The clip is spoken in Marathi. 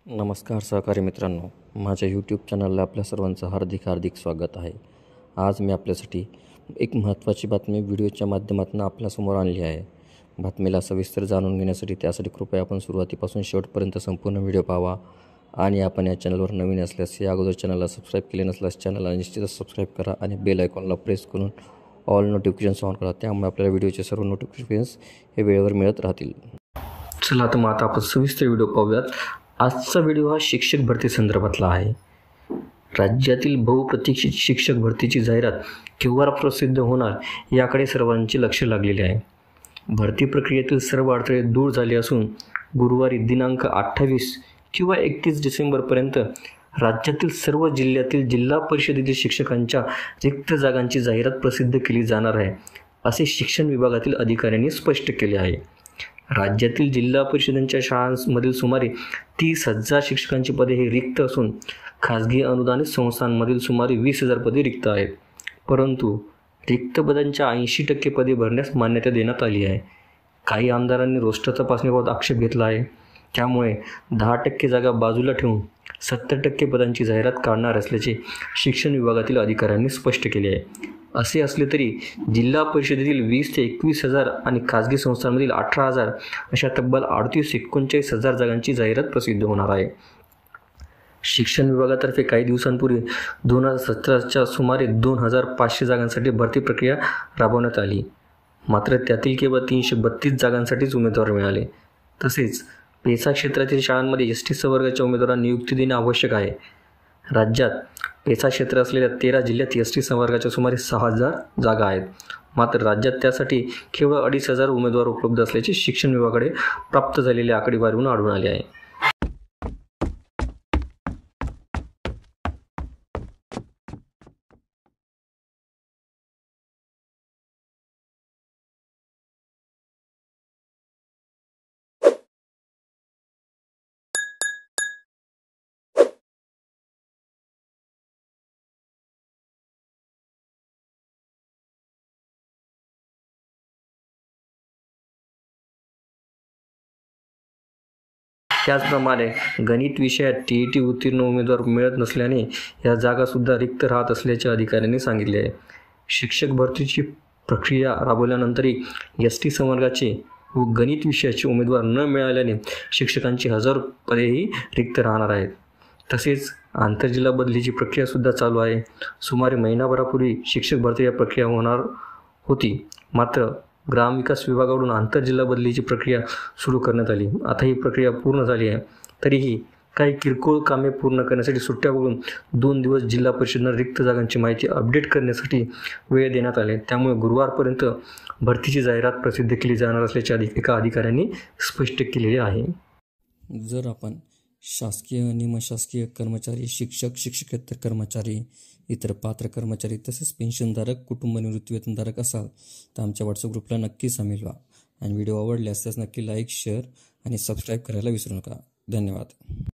नमस्कार सहकारी मित्रांनो, माझ्या यूट्यूब चॅनलला आपल्या सर्वांचं हार्दिक स्वागत आहे। आज मी आपल्यासाठी एक महत्त्वाची बातमी व्हिडिओच्या माध्यमातून आपल्यासमोर आणली आहे। बातमीला सविस्तर जाणून घेण्यासाठी त्यासाठी कृपया आपण सुरुवातीपासून शेवटपर्यंत संपूर्ण व्हिडिओ पाहावा आणि आपण या चॅनलवर नवीन असल्यास या अगोदर चॅनलला सबस्क्राईब केले नसल्यास चॅनलला निश्चितच सबस्क्राईब करा आणि बेल आयकॉनला प्रेस करून ऑल नोटिफिकेशन्स ऑन करा। त्यामुळे आपल्याला व्हिडिओचे सर्व नोटिफिकेशन्स हे वेळेवर मिळत राहतील। चला तर मग आता आपण सविस्तर व्हिडिओ पाहूयात। आजचा व्हिडिओ हा शिक्षक भरती संदर्भातला आहे। राज्यातील बहुप्रतीक्षित शिक्षक भरतीची जाहिरात केव्हा प्रसिद्ध होणार याकडे सर्वांचे लक्ष लागलेले आहे। भरती प्रक्रियेतील सर्व अडथळे दूर झाले असून गुरुवारी दिनांक 28 किंवा 31 डिसेंबरपर्यंत राज्यातील सर्व जिल्ह्यातील जिल्हा परिषदेतील शिक्षकांच्या रिक्त जागांची जाहिरात प्रसिद्ध केली जाणार आहे, असे शिक्षण विभागातील अधिकाऱ्यांनी स्पष्ट केले आहे। राज्यातील जिल्हा परिषदांच्या शाळांमधील सुमारे 30,000 शिक्षकांची पदे ही रिक्त असून खाजगी अनुदानित संस्थांमधील सुमारे 20,000 पदे रिक्त आहेत। परंतु रिक्त पदांच्या 80% पदे भरण्यास मान्यता देण्यात आली आहे। काही आमदारांनी रोस्टर तपासणीबाबत आक्षेप घेतला आहे, त्यामुळे 10% जागा बाजूला ठेवून 70% पदांची जाहिरात काढणार असल्याचे शिक्षण विभागातील अधिकाऱ्यांनी स्पष्ट केले आहे। असे असले तरी जिल्हा परिषदेतील 20 ते 21,000 आणि खाजगी संस्थांमधील 18,000 अशा तब्बल 38-39,000 जागांची जाहिरात प्रसिद्ध होणार आहे। शिक्षण विभागातर्फे काही दिवसांपूर्वी 2017च्या सुमारे 2,500 जागांसाठी भरती प्रक्रिया राबवण्यात आली, मात्र त्यातील केवळ 332 जागांसाठीच उमेदवार मिळाले। तसेच पेसा क्षेत्रातील शाळांमध्ये एसटी संवर्गाच्या उमेदवारांना नियुक्ती देणे आवश्यक आहे। राज्यात पेसा क्षेत्र असलेल्या 13 जिल्ह्यात एसटी संवर्गाच्या सुमारे 6,000 जागा आहेत, मात्र राज्यात त्यासाठी केवळ 2,500 उमेदवार उपलब्ध असल्याचे शिक्षण विभागाकडे प्राप्त झालेल्या आकडेवारीवरून आढळून आले आहे। त्याचप्रमाणे गणित विषयात TET उत्तीर्ण उमेदवार मिळत नसल्याने या जागासुद्धा रिक्त राहत असल्याचे अधिकाऱ्यांनी सांगितले आहे। शिक्षक भरतीची प्रक्रिया राबवल्यानंतरही एसटी संवर्गाचे व गणित विषयाचे उमेदवार न मिळाल्याने शिक्षकांची हजारो पदेही रिक्त राहणार आहेत। तसेच आंतरजिल्हा बदलीची प्रक्रियासुद्धा चालू आहे। सुमारे महिनाभरापूर्वी शिक्षक भरती या प्रक्रिया होणार होती, मात्र ग्रामविकास विभागाकडून आंतरजिल्हा बदलीची प्रक्रिया सुरू करण्यात आली। आता ही प्रक्रिया पूर्ण झाली आहे, तरीही काही किरकोळ कामे पूर्ण करण्यासाठी सुट्ट्या वगळून 2 दिवस जिल्हा परिषदांना रिक्त जागांची माहिती अपडेट करण्यासाठी वेळ देण्यात आले। त्यामुळे गुरुवारपर्यंत भरतीची जाहिरात प्रसिद्ध केली जाणार असल्याचे एका अधिकाऱ्यांनी स्पष्ट केलेले आहे। जर आपण शासकीय निमशासकीय कर्मचारी, शिक्षक, शिक्षकेतर कर्मचारी, इतर पात्र कर्मचारी तसेच पेन्शनधारक, कुटुंब निवृत्तीवेतनधारक असाल तर आमच्या व्हॉट्सअप ग्रुपला नक्की सामील व्हा आणि व्हिडिओ आवडल्यास नक्की लाईक, शेअर आणि सबस्क्राईब करायला विसरू नका। धन्यवाद।